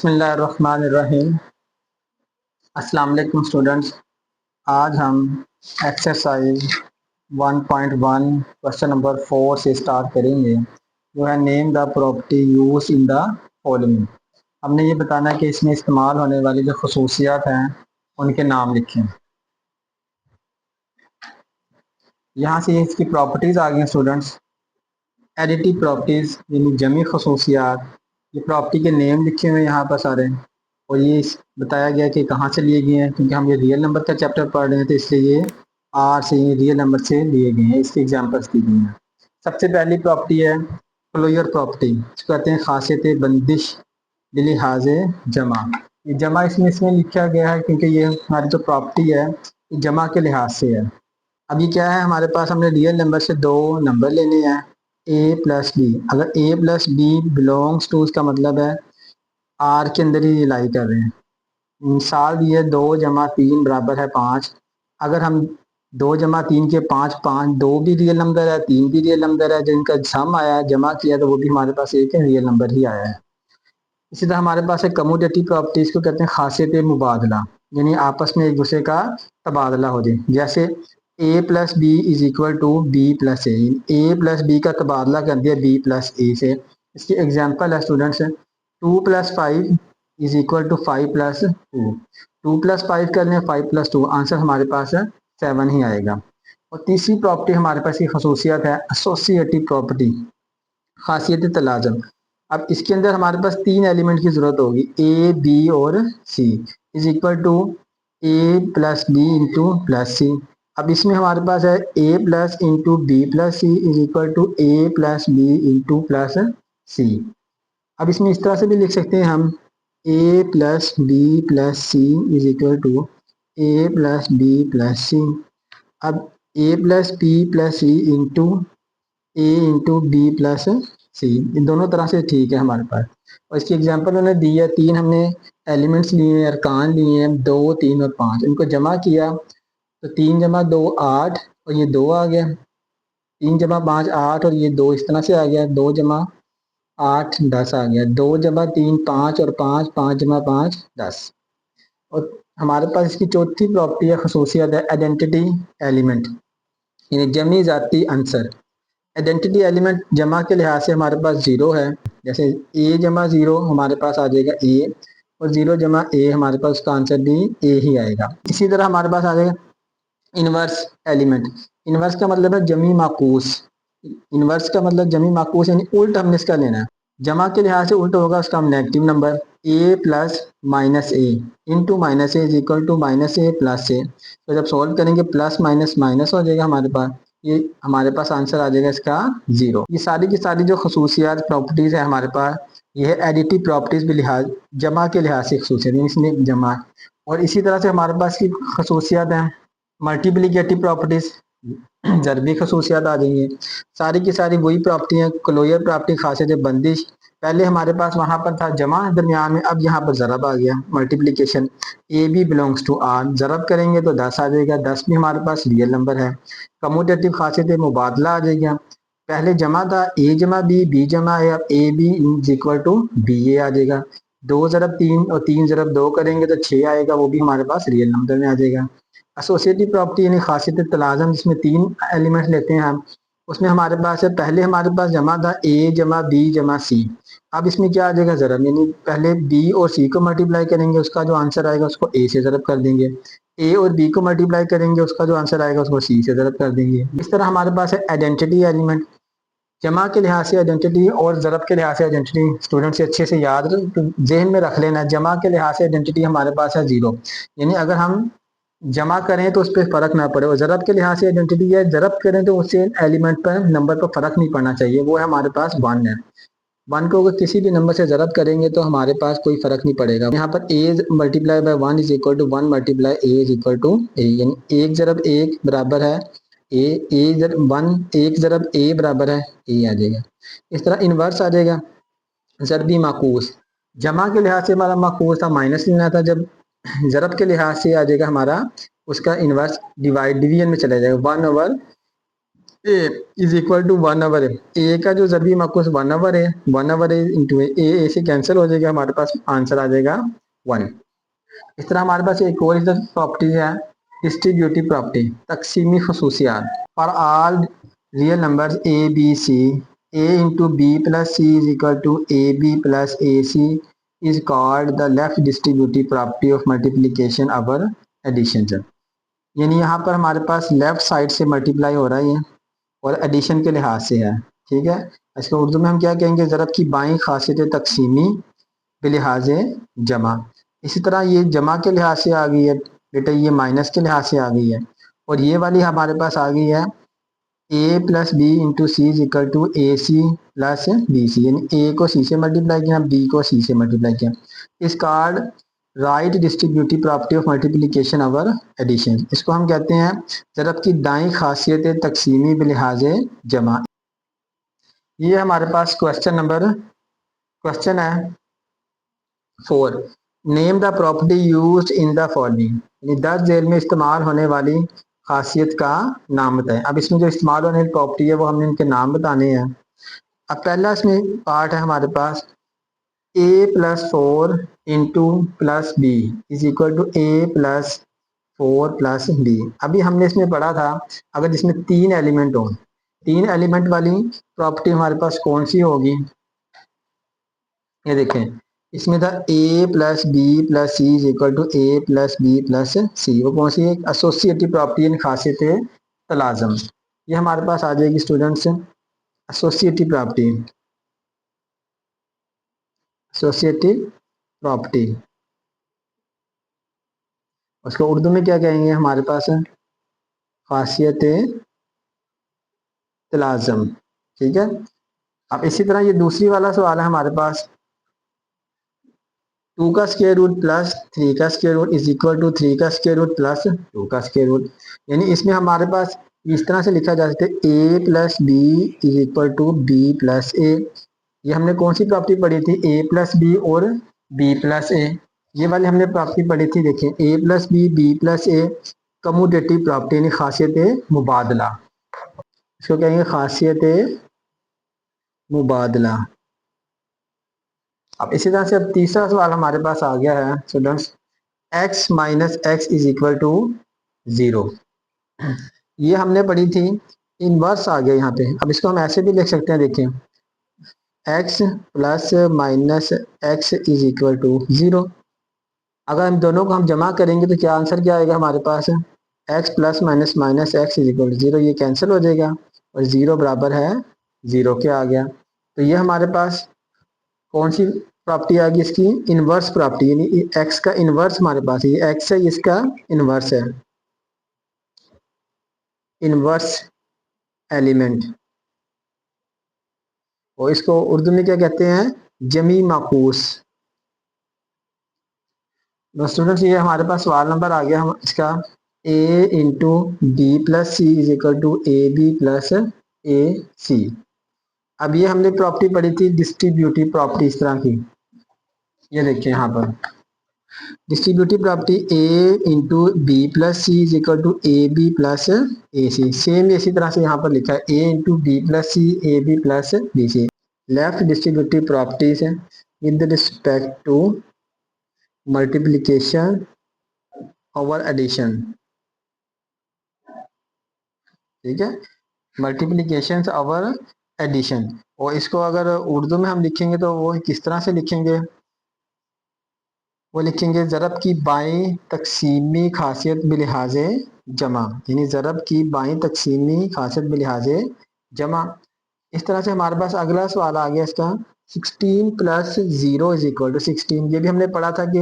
बिस्मिल्लाहिर्रहमानिर्रहीम। अस्सलाम वालेकुम स्टूडेंट्स। आज हम एक्सरसाइज 1.1 क्वेश्चन नंबर 4 से स्टार्ट करेंगे, जो है name the property use in the following. हमने ये बताना है कि इसमें इस्तेमाल होने वाली जो खसूसियात हैं उनके नाम लिखें। यहाँ से इसकी प्रॉपर्टीज़ आ गई हैं स्टूडेंट्स। एडिटिव प्रॉपर्टीज़ यानी जमी खसूसियात, ये प्रॉपर्टी के नेम लिखे हुए हैं यहाँ पर सारे, और ये बताया गया कि कहाँ से लिए गए हैं, क्योंकि हम ये रियल नंबर का चैप्टर पढ़ रहे हैं तो इसलिए ये आर से रियल नंबर से लिए गए हैं। इसकी एग्जांपल्स दी गई हैं। सबसे पहली प्रॉपर्टी है क्लोजर प्रॉपर्टी, इसको कहते हैं खासियत बंदिश लिहाज जमा। ये जमा इसमें लिखा गया है क्योंकि ये हमारी जो प्रॉपर्टी है ये जमा के लिहाज से है। अब ये क्या है, हमारे पास हमने रियल नंबर से दो नंबर लेने हैं ए प्लस बी। अगर ए प्लस बी बिलोंग्स टू, उसका मतलब है आर के अंदर ही लाई कर रहे हैं। मिसाल दी है 2 + 3 बराबर है 5। अगर हम 2 + 3 के 5, 5 दो भी रियल नंबर है, 3 भी रियल नंबर है, जिनका सम आया है जमा किया तो वो भी हमारे पास एक रियल नंबर ही आया है। इसी तरह हमारे पास एक कमोडेटिव प्रॉपर्टी, इसको कहते हैं खासियत मुबादला, यानी आपस में एक दूसरे का तबादला हो जाए। जैसे A plus B is equal to B plus A plus B का तबादला कर दिया बी प्लस ए से। इसकी एग्जाम्पल है स्टूडेंट्स 2 + 5 इज इक्वल टू 5 + 2। 2 + 5 कर लें 5 + 2, आंसर हमारे पास 7 ही आएगा। और तीसरी प्रॉपर्टी हमारे पास की खसूसियत है एसोसिएटिव प्रॉपर्टी, खासियत तलाजम। अब इसके अंदर हमारे पास 3 एलिमेंट की जरूरत होगी, ए बी और C is equal to A plus B into plus C. अब इसमें हमारे पास है A plus into B plus C is equal to A plus B into plus C. अब इसमें इस तरह से भी लिख सकते हैं हम, A plus B plus C is equal to A plus B plus C. अब A plus B plus C into A into B plus C, इन दोनों तरह से ठीक है हमारे पास। और इसकी एग्जांपल उन्होंने दी है, 3 हमने एलिमेंट्स लिए हैं, अरकान लिए हैं 2, 3 और 5, इनको जमा किया तो 3 + 2 8 और ये 2 आ गया। 3 + 5 8 और ये 2 इस तरह से आ गया, 2 + 8 10 आ गया। 2 + 3 5 और 5, 5 + 5 10। और हमारे पास इसकी चौथी प्रॉपर्टी है खसूसियत है आइडेंटिटी एलिमेंट, यानी जमी जाती अंसर। आइडेंटिटी एलिमेंट जमा के लिहाज से हमारे पास 0 है, जैसे ए जमा 0 हमारे पास आ जाएगा ए, और 0 + ए हमारे पास उसका आंसर भी ए ही आएगा। इसी तरह हमारे पास आ जाएगा इनवर्स एलिमेंट। इनवर्स का मतलब है जमी माकूस। इनवर्स का मतलब जमी माकूस यानी उल्ट हमने इसका लेना है। जमा के लिहाज से उल्ट होगा उसका हम negative number, A plus minus A into minus A is equal to minus A plus A. तो जब सॉल्व करेंगे प्लस माइनस माइनस हो जाएगा हमारे पास, ये हमारे पास आंसर आ जाएगा इसका 0। ये सारी की सारी जो खसूसियात प्रॉपर्टीज़ है हमारे पास, ये है एडिटिव प्रॉपर्टीज़ भी लिहाज जमा के लिहाज से खसूसियात, इसमें जमा। और इसी तरह से हमारे पास की खसूसियात हैं मल्टीप्लिकेटिव प्रॉपर्टीज़, ज़रबी खसूसियात आ जाएंगी। सारी की सारी वही प्रॉपर्टी हैं। क्लोजर प्रॉपर्टी खासियत बंदिश, पहले हमारे पास वहाँ पर था जमा दरमियान में, अब यहाँ पर ज़रब आ गया multiplication. A B belongs to R, ज़रब करेंगे तो 10 आ जाएगा, 10 भी हमारे पास रियल नंबर है। कमोटेटिव खासियत मुबादला आ जाएगा, पहले जमा था ए जमा बी जमा है, अब A B is equal to B A आ जाएगा। 2 ज़रब 3 और 3 ज़रब 2 करेंगे तो 6 आएगा, वो भी हमारे पास रियल नंबर में आ जाएगा। एसोसिएटिव प्रॉपर्टी यानी खासियत तलाज़म, जिसमें 3 एलिमेंट्स लेते हैं हम, उसमें हमारे पास है पहले हमारे पास जमा था ए जमा बी जमा सी। अब इसमें क्या आ जाएगा ज़रब, यानी पहले बी और सी को मल्टीप्लाई करेंगे, उसका जो आंसर आएगा उसको ए से ज़रब कर देंगे। ए और बी को मल्टीप्लाई करेंगे, उसका जो आंसर आएगा उसको सी से ज़रब कर देंगे। इस तरह हमारे पास है आइडेंटिटी एलिमेंट, जमा के लिहाज से आइडेंटिटी और ज़रब के लिहाज से आइडेंटिटी। स्टूडेंट से अच्छे से याद जहन में रख लेना, जमा के लिहाज से आइडेंटिटी हमारे पास है 0, यानी अगर हम जमा करें तो उस पर फर्क ना पड़े। और ज़रब के लिहाज से आइडेंटिटी है, ज़रब करें तो उससे एलिमेंट पर नंबर पर फर्क नहीं पड़ना चाहिए, वो है हमारे पास 1 है। 1 को अगर किसी भी नंबर से ज़रब करेंगे तो हमारे पास कोई फर्क नहीं पड़ेगा। यहाँ पर A multiply by 1 is equal to 1 multiply A is equal to A, यानी 1 ज़रब 1 बराबर है ए ज़रब 1, 1 ज़रब ए बराबर है ए आ जाएगा। इस तरह इनवर्स आ जाएगा ज़रबी माकूस। जमा के लिहाज से हमारा माकूस था माइनस लेना था, जब ज़रब के लिहाज से आ जाएगा हमारा उसका इनवर्स डिवाइड डिवीजन में चला जाएगा 1/(1 ए इज इक्वल टू 1/, ए का जो ज़रबी मकुस 1/, है 1/, इंटू ए से कैंसिल हो जाएगा, हमारे पास आंसर आ जाएगा 1। इस तरह हमारे पास एक और इधर प्रॉपर्टी है, डिस्ट्रीब्यूटिव प्रॉपर्टी, तकसीमी खसूसियात। For all real numbers A B C, A into B plus C is equal to A B plus A C is called the left distributive property of multiplication over addition. यानी यहाँ पर हमारे पास left side से multiply हो रहा है और एडिशन के लिहाज से है। ठीक है, इसको उर्दू में हम क्या कहेंगे, ज़रब की बाई खासियत तकसीमी बिलिहाज जमा। इसी तरह ये जमा के लिहाज से आ गई है बेटा, ये माइनस के लिहाज से आ गई है, और ये वाली हमारे पास आ गई है A plus B into C is equal to A C plus B C, यानी ए को सी से मल्टीप्लाई किया, बी को सी से मल्टीप्लाई किया। Is called right distributive property of multiplication over addition, इसको हम कहते हैं ज़रब की दाई खासियत तकसीमी बिलिहाज जमा। ये हमारे पास क्वेश्चन है 4, name the property used in the following, यानी 10 जेल में इस्तेमाल होने वाली खासियत का नाम बताएं। अब इसमें जो इस्तेमाल होने वाली प्रॉपर्टी है वो हमने इनके नाम बताने हैं। अब पहला इसमें पार्ट है हमारे पास A plus 4 into plus B is equal to A plus 4 plus B. अभी हमने इसमें पढ़ा था अगर जिसमें 3 एलिमेंट हो, 3 एलिमेंट वाली प्रॉपर्टी हमारे पास कौन सी होगी, ये देखें, इसमें था A plus B plus C is equal to A plus B plus C, वो कौन सी है, एसोसिएटिव प्रॉपर्टी यानी खासियत तलाजम। ये हमारे पास आ जाएगी students associative property, associative property, उसको उर्दू में क्या कहेंगे हमारे पास, खासियत तलाजम। ठीक है, अब इसी तरह ये दूसरी वाला सवाल है हमारे पास, 2 का स्क्वायर रूट प्लस 3 का square root is equal to 3 का स्क्वायर रूट प्लस 2 का स्क्वायर रूट। यानी इसमें हमारे पास इस तरह से लिखा जा सकता है A plus B is equal to B plus A. ये हमने कौन सी प्रॉपर्टी पढ़ी थी, ए प्लस बी और बी प्लस ए, ये वाली हमने प्रॉपर्टी पढ़ी थी। देखिए A plus B plus A, commutative property यानी खासियत मुबादला, इसको कहेंगे खासियत मुबादला। अब इसी तरह से अब तीसरा सवाल हमारे पास आ गया है students, x minus X is equal to 0। ये हमने पढ़ी थी, इनवर्स आ गया यहाँ पे। अब इसको हम ऐसे भी लिख सकते हैं, देखें x plus minus X is equal to 0। अगर हम दोनों को हम जमा करेंगे तो क्या आंसर क्या आएगा हमारे पास, x plus minus minus X is equal to 0, ये कैंसिल हो जाएगा और 0 बराबर है 0 के आ गया। तो ये हमारे पास कौन सी प्रॉपर्टी आ गई, इसकी इनवर्स प्रॉपर्टी, यानी x का इनवर्स हमारे पास है, ये x है, इसका इनवर्स है, इनवर्स एलिमेंट, और इसको उर्दू में क्या कहते हैं, जमी माकूस। तो स्टूडेंट्स ये हमारे पास सवाल नंबर आ गया हम इसका, a into B plus C is equal to A B plus A C. अब ये हमने प्रॉपर्टी पढ़ी थी डिस्ट्रीब्यूटिव प्रॉपर्टी इस तरह की, ये देखिए यहाँ पर distributive property a into B plus C is equal to A B plus A C. Same इसी तरह से यहाँ पर लिखा है a into B plus C A B plus B C. Left distributive properties with respect to multiplication over addition. ठीक है, multiplication over addition, और इसको अगर उर्दू में हम लिखेंगे तो वो किस तरह से लिखेंगे, वो लिखेंगे ज़रब की बाएं तकसीमी खासियत बिलिहाज जमा, यानी ज़रब की बाएं तकसीमी खासियत बिलिहाज जमा। इस तरह से हमारे पास अगला सवाल आ गया इसका, 16 प्लस 0 इज इक्वल टू 16। ये भी हमने पढ़ा था कि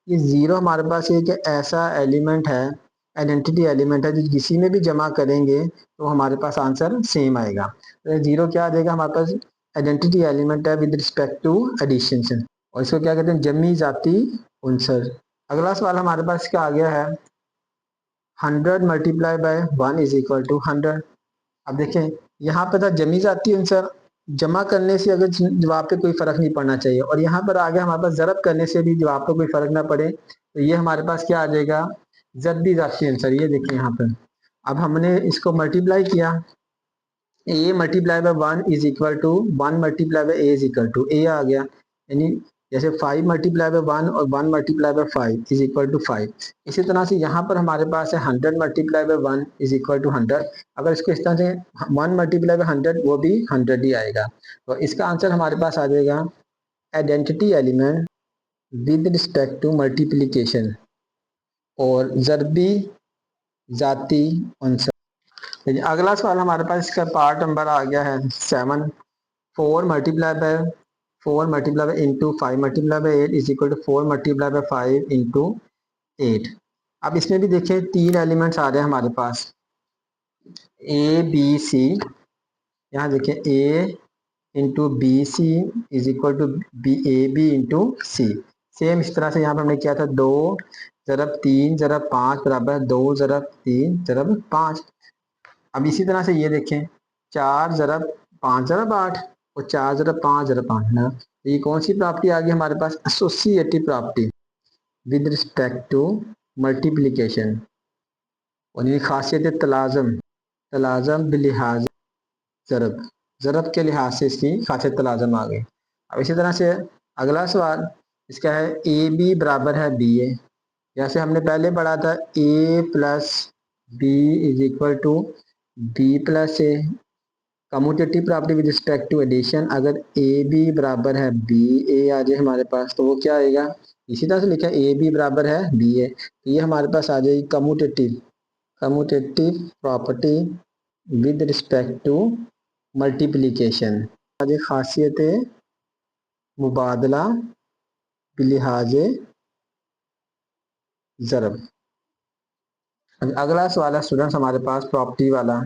ये 0 हमारे पास एक ऐसा एलिमेंट है, आइडेंटिटी एलिमेंट है, जो किसी में भी जमा करेंगे तो हमारे पास आंसर सेम आएगा। तो 0 क्या आ जाएगा हमारे पास, आइडेंटिटी एलिमेंट है विद रिस्पेक्ट टू एडिशन, और इसको क्या कहते हैं, जमी जाती उनसर। अगला सवाल हमारे पास क्या आ गया है, 100 multiply by 1 is equal to 100। अब देखें यहाँ पे था जमी जाती उनसर, जमा करने से अगर जवाब पे कोई फर्क नहीं पड़ना चाहिए, और यहाँ पर आ गया हमारे पास ज़रब करने से भी जवाब पे कोई फर्क ना पड़े, तो ये हमारे पास क्या आ जाएगा, ज़रबी जाती आंसर। ये देखिए यहाँ पर अब हमने इसको मल्टीप्लाई किया, A multiply by 1 is equal to 1 multiply by A is equal to A आ गया, यानी जैसे 5 मल्टीप्लाई बाय 1 और 1 multiply by 5 is equal to 5। इसी तरह से यहाँ पर हमारे पास है 100 multiply by 1 is equal to 100। अगर इसको इस तरह से 1 मल्टीप्लाई बाय 100 वो भी 100 ही आएगा। तो इसका आंसर हमारे पास आ जाएगा identity element with respect to multiplication और ज़रबी जाती अंसर। अगला सवाल हमारे पास इसका पार्ट नंबर आ गया है 7। 4 multiply by into 5 multiply by 8 is equal to 4 multiply by 5 into 8। अब इसमें भी देखिए 3 एलिमेंट्स आ रहे हैं हमारे पास ए बी सी। यहाँ देखिए A into B C is equal to B A B into C. Same इस तरह से यहाँ पर हमने किया था 2 ज़रब 3 ज़रब 5 बराबर 2 ज़रब 3 ज़रब 5। अब इसी तरह से ये देखें 4 ज़रब 5 ज़रब 8 और 4 ज़रब 5 ज़रब 5 ना। तो ये कौन सी प्रॉपर्टी आ गई हमारे पास? Associative property with respect to multiplication. और ये खासियत है तलाज़म, तलाज़म बिलिहाज ज़रब, ज़रब के लिहाज से इसकी खासियत तलाज़म आ गई। अब इसी तरह से अगला सवाल इसका है ए बी बराबर है बी ए। जैसे हमने पहले पढ़ा था A plus B is equal to B plus A. Commutative property with respect to addition, अगर ए बी बराबर है बी ए आ जाए हमारे पास तो वो क्या आएगा? इसी तरह से लिखा है ए बी बराबर है बी ए, तो ये हमारे पास आ जाएगी commutative, commutative property with respect to multiplication. खासियत मुबादला बिलिहाज ज़रब। अगला सवाल है स्टूडेंट्स हमारे पास प्रॉपर्टी वाला।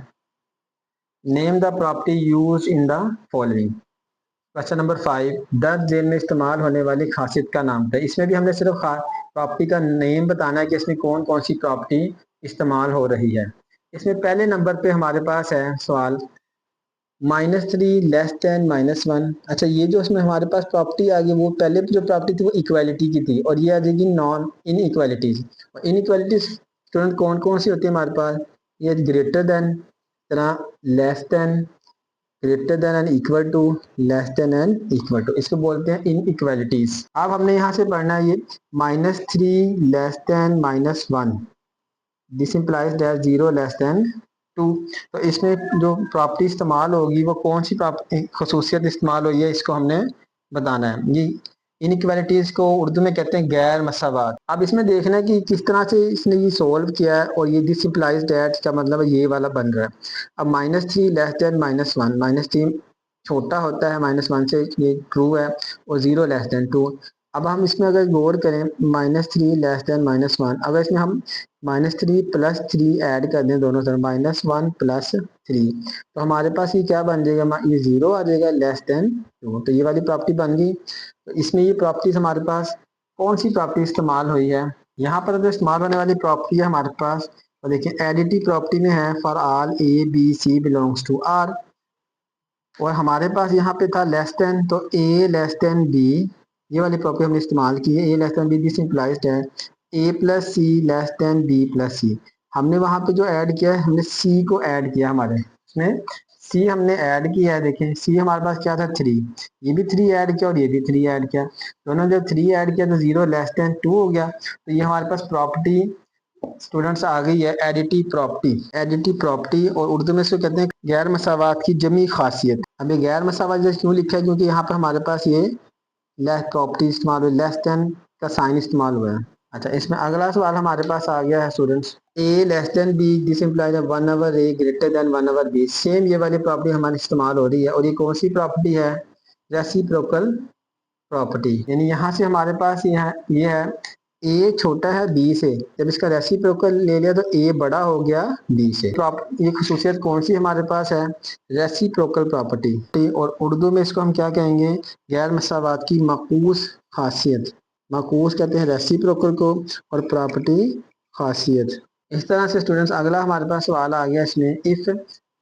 Name the property use in the following. Question number 5, दर्ज झेल में इस्तेमाल होने वाली खासियत का नाम है। इसमें भी हमने सिर्फ प्रॉपर्टी का नेम बताना है कि इसमें कौन कौन सी प्रॉपर्टी इस्तेमाल हो रही है। इसमें पहले नंबर पे हमारे पास है सवाल -3 लेस देन -1। अच्छा, ये जो इसमें हमारे पास प्रॉपर्टी आ गई वो पहले जो प्रॉपर्टी थी वो इक्वालिटी की थी और ये आ जाएगी non inequalities. Inequalities student कौन कौन सी होती है हमारे पास? ये ग्रेटर देन, तरह less than, greater than and equal to, less than and equal to, इसको बोलते हैं इन इक्वालिटीज। अब हमने यहाँ से पढ़ना है ये -3 less than -1, this implies that 0 less than 2। तो इसमें जो प्रॉपर्टी इस्तेमाल होगी वो कौन सी खसूसियत इस्तेमाल हुई है इसको हमने बताना है। ये इनइक्वालिटीज को उर्दू में कहते हैं गैर मसावात। अब इसमें देखना है कि किस तरह से इसने ये सोल्व किया है और ये दिस इम्प्लाइज दैट का मतलब ये वाला बन रहा है। अब -3 लेस देन -1, -3 छोटा होता है -1 से, ये ट्रू है, और 0 लेस देन 2। अब हम इसमें अगर गौर करें -3 लेस देन -1, अगर इसमें हम -3 प्लस 3 ऐड कर दें दोनों तरफ, -1 प्लस 3, तो हमारे पास ये क्या बन जाएगा? ये 0 आ जाएगा लेस देन 2। तो ये वाली प्रॉपर्टी बन गई। तो इसमें ये प्रॉपर्टीज हमारे पास कौन सी प्रॉपर्टी इस्तेमाल हुई है? यहाँ पर जो इस्तेमाल होने वाली प्रॉपर्टी है हमारे पास, तो देखिए एडिटिव प्रॉपर्टी में है for all A B C belongs to R. और हमारे पास यहाँ पे था लेस देन, तो ए लेस देन बी, ये वाली प्रॉपर्टी हमने इस्तेमाल की है। A less than B, this implies that A plus C less than B plus C. हमने वहाँ पे जो ऐड किया है, हमने सी को ऐड किया, हमारे इसमें सी हमने ऐड किया है। देखें सी हमारे पास क्या था? 3, ये भी 3 ऐड किया और ये भी 3 ऐड किया, दोनों जब 3 ऐड किया तो 0 लेस देन 2 हो गया। तो ये हमारे पास प्रॉपर्टी स्टूडेंट्स आ गई है एडिटिव प्रॉपर्टी। एडिटिव प्रॉपर्टी और उर्दू में इसको कहते हैं गैर मसावात की जमी खासियत। अब ये गैर मसावात जैसे क्यों लिखा है? क्योंकि यहाँ पर हमारे पास ये लेस प्रॉपर्टी इस्तेमाल हुई, लेस देन का साइन इस्तेमाल हुआ है। अच्छा, इसमें अगला सवाल हमारे पास आ गया है students, A less than B, this implies 1 over A greater than 1 over B. Same ये वाली प्रॉपर्टी हमारी इस्तेमाल हो रही है और ये कौन सी प्रॉपर्टी है? Reciprocal property. यानी यहाँ से हमारे पास ये है ए छोटा है बी से, जब इसका रेसिप्रोकल ले लिया तो ए बड़ा हो गया बी से। ये खसूसियत कौन सी हमारे पास है? Reciprocal property. और उर्दू में इसको हम क्या कहेंगे? गैर मसावात की मकूस खासियत। मकूस कहते हैं रेसिप्रोकल को और प्रॉपर्टी खासियत। इस तरह से स्टूडेंट्स अगला हमारे पास सवाल आ गया इसमें, if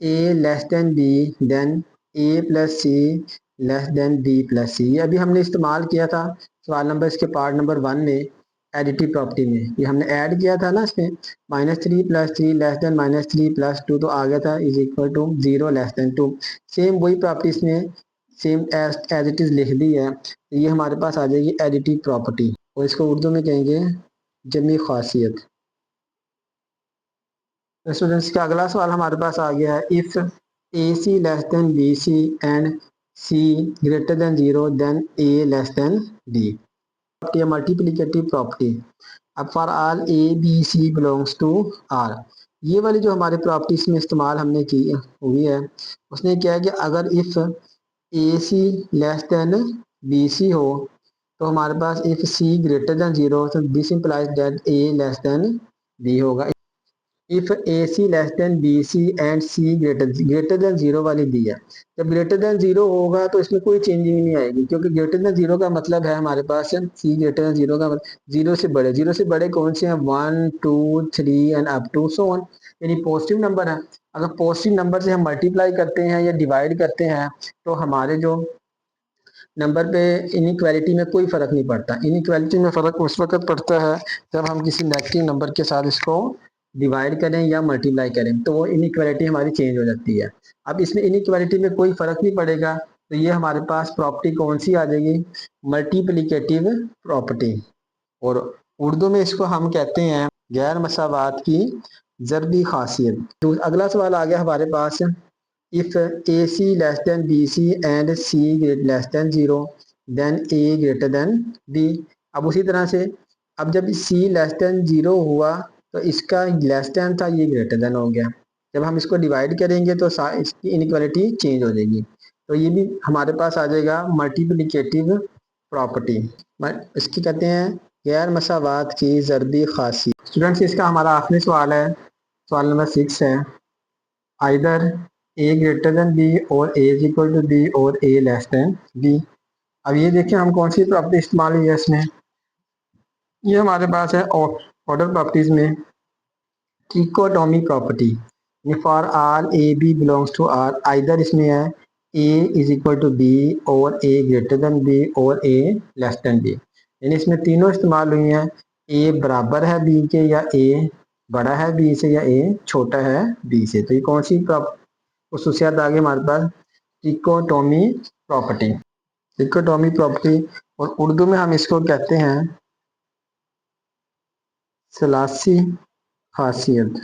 A less than B then A plus C less than B plus C. ये अभी हमने इस्तेमाल किया था सवाल नंबर इसके पार्ट नंबर 1 में एडिटिव प्रॉपर्टी में ये हमने ऐड किया था ना, इसमें -3 + 3 <, -3 + 2 तो आ गया था इज इक्वल टू 0 < 2। सेम वही प्रॉपर्टी इसमें सेम एज इट इज लिख दी है, तो ये हमारे पास आ जाएगी एडिटिव प्रॉपर्टी, और इसको उर्दू में कहेंगे जमी खासियत। स्टूडेंट्स का अगला सवाल हमारे पास आ गया है, if AC < BC and C > 0 then A < D। Multiplicative property. अब for all ABC belongs to R, ये वाली जो हमारे प्रॉपर्टीज में इस्तेमाल हमने की हुई है, उसने क्या है कि अगर इफ AC < BC हो, तो हमारे पास इफ C > 0, तो this implies that A B होगा। If AC BC and C greater than 0 वाली दी है, जब ग्रेटर देन 0 होगा तो इसमें कोई चेंजिंग नहीं आएगी, क्योंकि ग्रेटर देन 0 का मतलब है हमारे पास C ग्रेटर देन 0 का मतलब 0 से बड़े कौन से हैं, 1 2 3 and up to so on, यानी पॉजिटिव नंबर है। अगर पॉजिटिव नंबर से हम मल्टीप्लाई करते हैं या डिवाइड करते हैं, तो हमारे जो नंबर पे इनइक्वालिटी में कोई फर्क नहीं पड़ता। इनइक्वालिटी में फर्क उस वक्त पड़ता है जब हम किसी नेगेटिव नंबर के साथ इसको डिवाइड करें या मल्टीप्लाई करें, तो वो इनइक्वालिटी हमारी चेंज हो जाती है। अब इसमें इनइक्वालिटी में कोई फर्क नहीं पड़ेगा, तो ये हमारे पास प्रॉपर्टी कौन सी आ जाएगी, मल्टीप्लिकेटिव प्रॉपर्टी, और उर्दू में इसको हम कहते हैं गैर मसावात की ज़रबी खासियत। तो अगला सवाल आ गया हमारे पास, if AC < BC and C < 0 then A < B। अब उसी तरह से अब जब C < 0 हुआ, तो इसका लेस देन था, ये ग्रेटर देन हो गया। जब हम इसको डिवाइड करेंगे तो इसकी इनइक्वालिटी चेंज हो जाएगी, तो ये भी हमारे पास आ जाएगा मल्टीप्लिकेटिव प्रॉपर्टी। इसकी कहते हैं गैर मसावात की ज़रबी खासियत। स्टूडेंट्स, इसका हमारा आखिरी सवाल है, सवाल नंबर 6 है, आइदर A > B और A = B और A < B। अब ये देखिए हम कौन सी प्रॉपर्टी इस्तेमाल हुई है इसमें, ये हमारे पास है ऑर्डर प्रॉपर्टीज में trichotomy property. For all AB belongs to R, either इसमें है A = B और A > B और A < B, यानी इसमें तीनों इस्तेमाल हुई हैं, A बराबर है B के, या A बड़ा है B से, या A छोटा है B से। तो ये कौन सी खसूसियात आ गई हमारे पास, ट्रिकोटोमी प्रॉपर्टी। ट्रिकोटोमी प्रॉपर्टी, और उर्दू में हम इसको कहते हैं सलासी खासियत।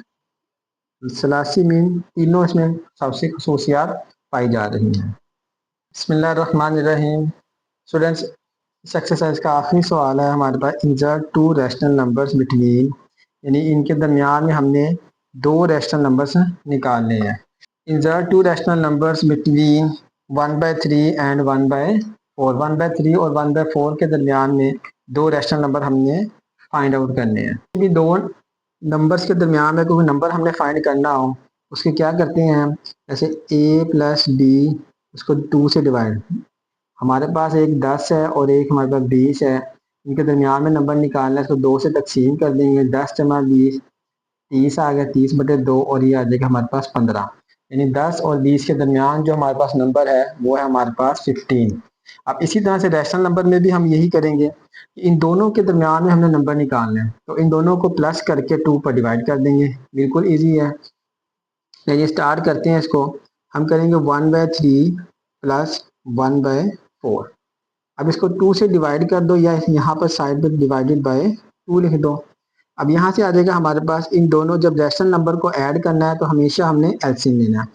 सलासी मीन तीनों इसमें सबसे खसूसियात पाई जा रही हैं। बिस्मिल्लाहिर्रहमानिर्रहीम। स्टूडेंट्स, इस एक्सरसाइज का आखिरी सवाल है हमारे पास, इंसर्ट 2 रैशनल नंबर्स बिटवीन, यानी इनके दरमियान में हमने 2 रैशनल नंबर्स निकालने हैं। Insert 2 rational numbers between 1/3 and 1/4। 1/3 और 1/4 के दरमियान में 2 रैशनल नंबर हमने फाइंड आउट करने हैं। भी 2 नंबर्स के दरमियान में कोई नंबर हमने फाइंड करना हो, उसके क्या करते हैं हम, जैसे A + B, उसको 2 से डिवाइड, हमारे पास एक 10 है और एक हमारे पास 20 है, इनके दरमियान में नंबर निकालना है, इसको 2 से तकसीम कर देंगे, 10 जमा 20 30 आ गया, 30/2, और ये आ जाएगा हमारे पास 15, यानी 10 और 20 के दरमियान जो हमारे पास नंबर है वो है हमारे पास 15। अब इसी तरह से रैशनल नंबर में भी हम यही करेंगे कि इन दोनों के दरमियान में हमने नंबर निकालना है, तो इन दोनों को प्लस करके 2 पर डिवाइड कर देंगे, बिल्कुल ईजी है। चलिए स्टार्ट करते हैं इसको, हम करेंगे 1/3 + 1/4। अब इसको 2 से डिवाइड कर दो, या यहाँ पर साइड पर डिवाइडेड बाय 2 लिख दो। अब यहाँ से आ जाएगा हमारे पास, इन दोनों जब रैशनल नंबर को ऐड करना है तो हमेशा हमने एलसीएम लेना है,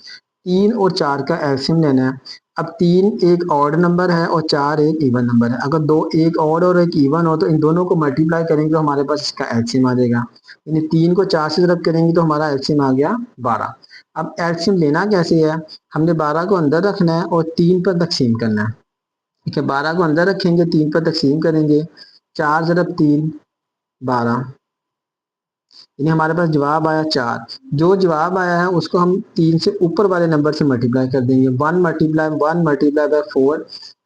3 और 4 का एलसीएम लेना है। अब 3 एक ऑड नंबर है और 4 एक इवन नंबर है, अगर दो एक ऑड और एक इवन हो तो इन दोनों को मल्टीप्लाई करेंगे तो हमारे पास इसका एलसीएम आ जाएगा, यानी 3 को 4 से जब करेंगे तो हमारा एलसीएम आ गया 12। अब एलसीएम लेना कैसे है, हमने 12 को अंदर रखना है और 3 पर तकसीम करना है, ठीक है। 12 को अंदर रखेंगे, 3 पर तकसीम करेंगे, 4 × 3 12, यानी हमारे पास जवाब आया 4। जो जवाब आया है उसको हम 3 से ऊपर वाले नंबर से मल्टीप्लाई कर देंगे, 1 × 4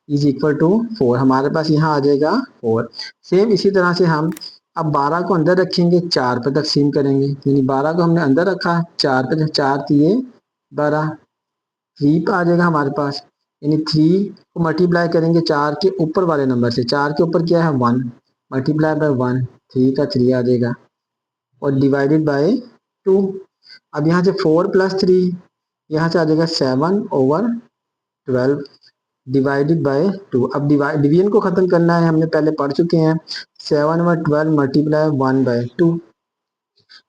इज इक्वल टू 4, हमारे पास यहाँ आ जाएगा 4। सेम इसी तरह से हम अब 12 को अंदर रखेंगे, 4 पर तकसीम करेंगे, यानी 12 को हमने अंदर रखा, 4 पर 4 3 12, 3 पर आ जाएगा हमारे पास, यानी 3 को मल्टीप्लाई करेंगे 4 के ऊपर वाले नंबर से, 4 के ऊपर क्या है 1, मल्टीप्लाई बाय 1, 3 का 3 आ जाएगा और डिवाइडेड बाय 2। अब यहाँ से 4 प्लस 3, यहाँ से आ जाएगा 7/12 डिवाइडेड बाय 2। अब डिवीजन को खत्म करना है, हमने पहले पढ़ चुके हैं। 7/12 मल्टीप्लाई 1/2।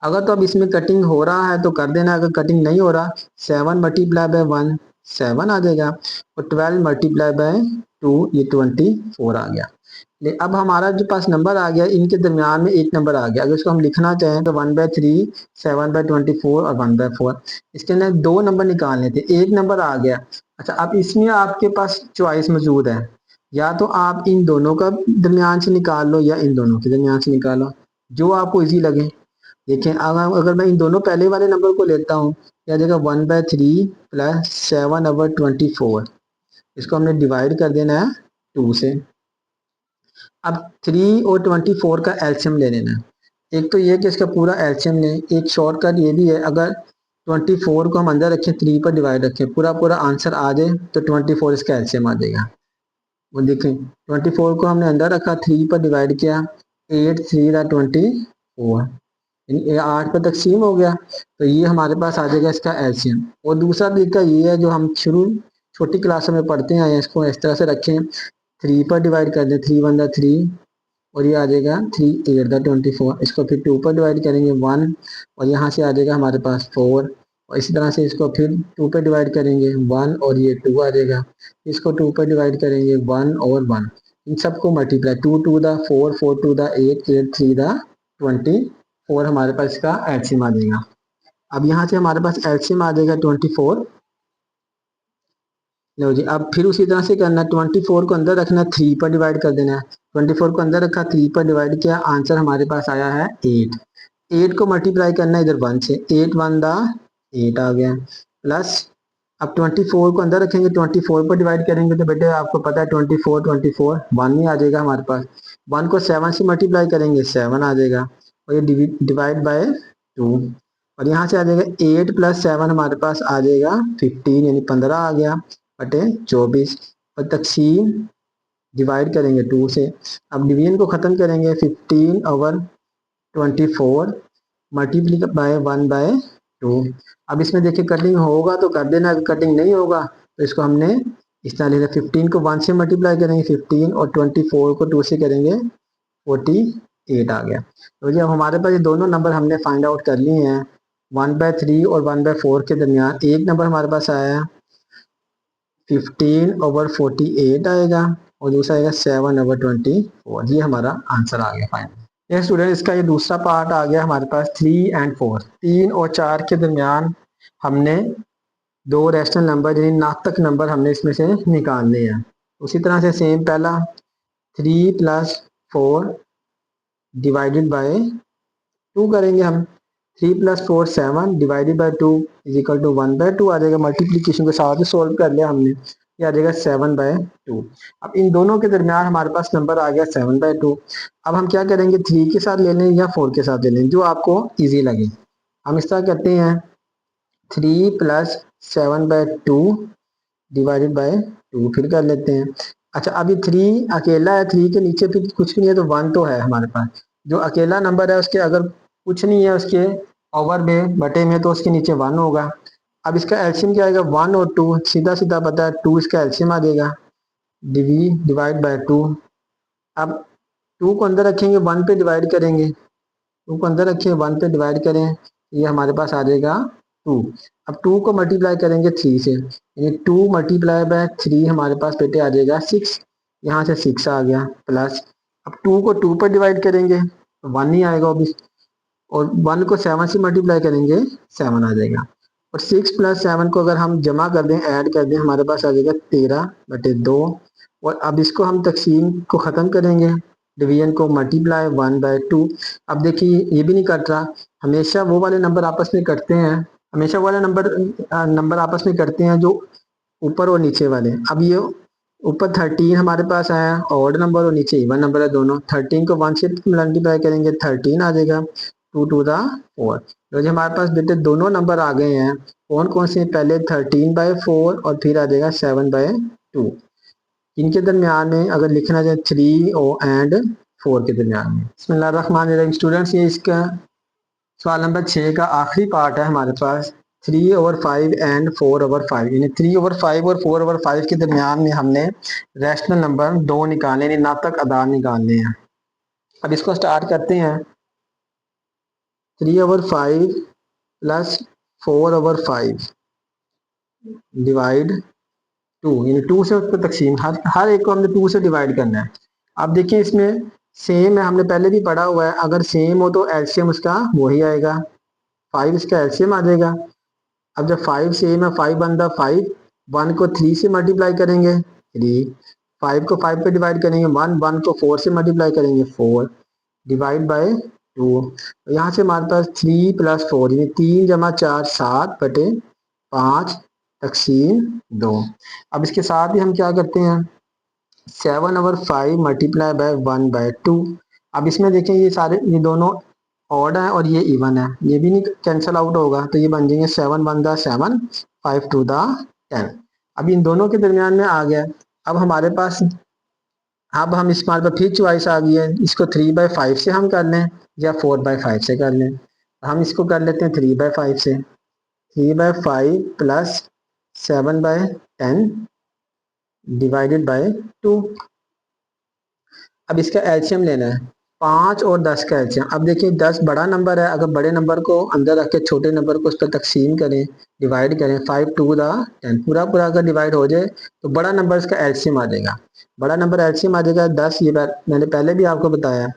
अगर तो अब इसमें कटिंग हो रहा है तो कर देना, अगर कटिंग नहीं हो रहा 7 मल्टीप्लाई बाय 1 7 आ जाएगा और 12 मल्टीप्लाई बाय 2 ये 24 आ गया। अब हमारा जो पास नंबर आ गया, इनके दरमियान में एक नंबर आ गया। अगर इसको हम लिखना चाहें तो 1/3, 7/24 और 1/4। इसके अंदर दो नंबर निकालने थे, एक नंबर आ गया। अच्छा, अब इसमें आपके पास चॉइस मौजूद है, या तो आप इन दोनों का दरमियान से निकाल लो या इन दोनों के दरमियान से निकालो, जो आपको इजी लगे। देखें, अगर मैं इन दोनों पहले वाले नंबर को लेता हूँ, क्या देगा 1/3 प्लस 7/24। इसको हमने डिवाइड कर देना है 2 से। अब 3 और 24 का एलसीएम ले लेना है। एक तो ये कि इसका पूरा एलसीएम लें, एक शॉर्टकट ये भी है, अगर 24 को हम अंदर रखें 3 पर डिवाइड रखें, पूरा पूरा आंसर आ जाए तो 24 इसका एलसीएम आ जाएगा। वो देखें 24 को हमने अंदर रखा, 3 पर डिवाइड किया, 8 3 24, 8 पर तकसीम हो गया, तो ये हमारे पास आ जाएगा इसका एलसीएम। और दूसरा तरीका ये है जो हम शुरू छोटी क्लासों में पढ़ते हैं, इसको इस तरह से रखें, 3 पर डिवाइड कर दें, 3 1 3 और ये आ जाएगा 3 8 24। इसको फिर 2 पर डिवाइड करेंगे 1 और यहाँ से आ जाएगा हमारे पास 4 और इसी तरह से इसको फिर 2 पर डिवाइड करेंगे 1 और ये 2 आ जाएगा। इसको 2 पर डिवाइड करेंगे 1 और 1, इन सबको मल्टीप्लाई 2 2 द 4 4 2 द 8 8 3 द 24 हमारे पास इसका एलसीएम आ जाएगा। अब यहाँ से हमारे पास एलसीएम आ जाएगा 24। लो जी, अब फिर उसी तरह से करना है, 24 को अंदर रखना, 3 पर डिवाइड कर देना है। 24 को अंदर रखा, 3 पर डिवाइड किया, आंसर हमारे पास आया है 8। 8 को मल्टीप्लाई करना है इधर 1 से, 8 1 द 8 आ गया, प्लस अब 24 को अंदर रखेंगे, 24 पर डिवाइड करेंगे तो बेटे आपको पता है 24 24 1 ही आ जाएगा हमारे पास। 1 को 7 से मल्टीप्लाई करेंगे 7 आ जाएगा और ये डिवाइड बाय 2 और यहाँ से आ जाएगा 8 प्लस 7 हमारे पास आ जाएगा 15 यानी 15 आ गया बटे 24 और तकसीम डिवाइड करेंगे 2 से। अब डिवीजन को ख़त्म करेंगे, 15/24 मल्टीप्लाई बाय 1/2। अब इसमें देखिए कटिंग होगा तो कर देना, अगर कटिंग नहीं होगा तो इसको हमने इस तरह लिखा, 15 को 1 से मल्टीप्लाई करेंगे 15 और 24 को 2 से करेंगे 48 आ गया। तो जी अब हमारे पास ये दोनों नंबर हमने फाइंड आउट कर लिए हैं। 1/3 और 1/4 के दरमियान एक नंबर हमारे पास आया 15/48 आएगा और दूसरा आएगा 7/24। ये हमारा आंसर आ गया फाइनल। ये स्टूडेंट इसका ये दूसरा पार्ट आ गया हमारे पास 3 और 4। 3 और 4 के दरमियान हमने दो रैशनल नंबर यानी नातक नंबर हमने इसमें से निकालने हैं। उसी तरह से सेम पहला 3 + 4 डिवाइडेड बाय 2 करेंगे हम। 3 + 4 7 divided by 2 is equal to 1/2 आ जाएगा। मल्टीप्लीकेशन के साथ ही सोल्व कर लिया हमने, ये आ जाएगा 7/2। अब इन दोनों के दरमियान हमारे पास नंबर आ गया 7/2। अब हम क्या करेंगे, 3 के साथ ले लें या 4 के साथ ले लें, जो आपको ईजी लगे। हम इस तरह करते हैं 3 + 7/2 डिवाइडेड बाय 2 फिर कर लेते हैं। अच्छा, अभी 3 अकेला है, 3 के नीचे फिर कुछ भी नहीं है तो 1 तो है हमारे पास। जो अकेला नंबर है उसके अगर कुछ नहीं है उसके ओवर में बटे में तो उसके नीचे 1 होगा। अब इसका एलसीएम क्या आएगा 1 और 2, सीधा सीधा पता है 2 इसका एलसीएम आ जाएगा डिवाइड बाय 2। अब 2 को अंदर रखेंगे 1 पे डिवाइड करेंगे, 2 को अंदर रखें 1 पे डिवाइड करें, ये हमारे पास आ जाएगा 2। अब 2 को मल्टीप्लाई करेंगे 3 से, यानी 2 मल्टीप्लाई बाय 3 हमारे पास बेटे आ जाएगा 6। यहाँ से 6 आ गया प्लस, अब 2 को 2 पर डिवाइड करेंगे तो 1 ही आएगा अभी, और 1 को 7 से मल्टीप्लाई करेंगे 7 आ जाएगा। और 6 + 7 को अगर हम जमा कर दें ऐड कर दें हमारे पास आ जाएगा 13/2। और अब इसको हम तकसीम को ख़त्म करेंगे, डिवीजन को मल्टीप्लाई 1/2। अब देखिए ये भी नहीं कट रहा, हमेशा वो वाले नंबर आपस में कटते हैं, हमेशा वो वाले नंबर आपस में करते हैं जो ऊपर और नीचे वाले। अब ये ऊपर 13 हमारे पास आया ऑड नंबर और नीचे इवन नंबर है दोनों। 13 को 1 से मल्टीप्लाई करेंगे 13 आ जाएगा 2 2 द 4। तो जो हमारे पास बेटे दोनों नंबर आ गए हैं, कौन कौन से, पहले 13/4 और फिर आ जाएगा 7/2। इनके दरमियान में अगर लिखना चाहे 3 और 4 4 के दरमियान में। बिस्मिल्लाहिर्रहमानिर्रहीम स्टूडेंट्स, ये इसका सवाल नंबर 6 का आखिरी पार्ट है हमारे पास। 3/5 एंड 4/5 यानी 3/5 और 4/5 के दरमियान में हमने रैशनल नंबर 2 निकालने यानी नातक अदाद निकालने हैं। अब इसको स्टार्ट करते हैं। 3/5 प्लस 4/5 डिवाइड 2 यानी 2 से उसको तकसीम, हर एक को हमने 2 से डिवाइड करना है। अब देखिए इसमें सेम है, हमने पहले भी पढ़ा हुआ है, अगर सेम हो तो एलसीएम उसका वही आएगा, 5 इसका एलसीएम आ जाएगा। अब जब 5 सेम है, 5 बनता 5, 1 को 3 से मल्टीप्लाई करेंगे 3, 5 को 5 पे डिवाइड करेंगे 1, 1 को 4 से मल्टीप्लाई करेंगे 4 डिवाइड बाय 2। यहाँ से हमारे पास 3 प्लस 4 यानी 3 जमा 4 7 बटे 5 तकसीम 2। अब इसके साथ ही हम क्या करते हैं, 7/5 मल्टीप्लाई बाय 1/2। अब इसमें देखें ये सारे, ये दोनों ऑड है और ये इवन है, ये भी नहीं कैंसिल आउट होगा, तो ये बन जाएंगे 7 1 दा 7, 5 2 दा 10। अब इन दोनों के दरमियान में आ गया। अब हमारे पास, अब हम इस बार पर फिर चॉइस आ गई है, इसको 3/5 से हम कर लें या 4/5 से कर लें। हम इसको कर लेते हैं 3/5 से। 3/5 प्लस 7/10 डिवाइडेड बाय 2। अब इसका एलसीएम लेना है, 5 और 10 का एलसीएम। अब देखिए 10 बड़ा नंबर है, अगर बड़े नंबर को अंदर रख के छोटे नंबर को उस पर तकसीम करें, डिवाइड करें, 5 2 दा 10 पूरा पूरा अगर डिवाइड हो जाए तो बड़ा नंबर इसका एलसीएम आ जाएगा। बड़ा नंबर एलसीएम आ जाएगा 10, ये मैंने पहले भी आपको बताया,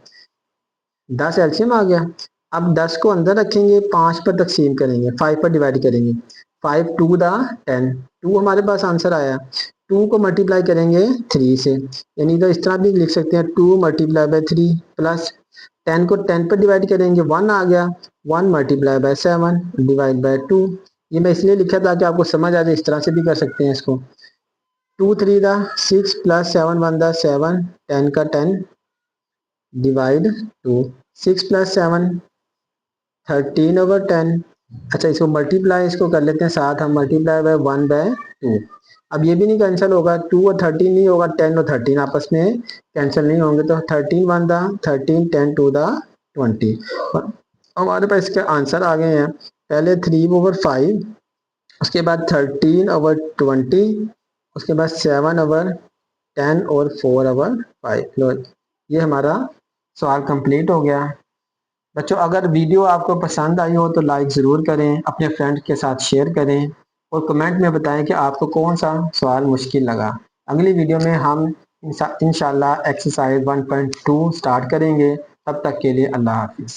10 एलसीएम आ गया। अब 10 को अंदर रखेंगे, 5 पर तकसीम करेंगे, 5 पर डिवाइड करेंगे, 5 2 दा 10, 2 हमारे पास आंसर आया। 2 को मल्टीप्लाई करेंगे 3 से, यानी तो इस तरह भी लिख सकते हैं 2 मल्टीप्लाई बाय 3 प्लस 10 को 10 पर डिवाइड करेंगे 1 आ गया, 1 मल्टीप्लाई बाय 7 डिवाइड बाय 2। ये मैं इसलिए लिखा ताकि आपको समझ आ जाए, इस तरह से भी कर सकते हैं इसको। 2 3 दा 6 प्लस 7 1 दा 7, 10 का 10 डिवाइड 2, 6 प्लस 7 13/10। अच्छा इसको मल्टीप्लाई, इसको कर लेते हैं साथ हम, मल्टीप्लाई बाय 1/2। अब ये भी नहीं कैंसिल होगा, 2 और 13 नहीं होगा, 10 और 13 आपस में कैंसिल नहीं होंगे, तो 13 1 दा 13, 10 2 दा 20। हमारे पास इसके आंसर आ गए हैं, पहले 3/5, उसके बाद 13/20, उसके बाद 7/10 और 4/5। लो ये हमारा सवाल कंप्लीट हो गया। बच्चों अगर वीडियो आपको पसंद आई हो तो लाइक ज़रूर करें, अपने फ्रेंड्स के साथ शेयर करें और कमेंट में बताएं कि आपको कौन सा सवाल मुश्किल लगा। अगली वीडियो में हम इंशाल्लाह एक्सरसाइज 1.2 स्टार्ट करेंगे। तब तक के लिए अल्लाह हाफिज़।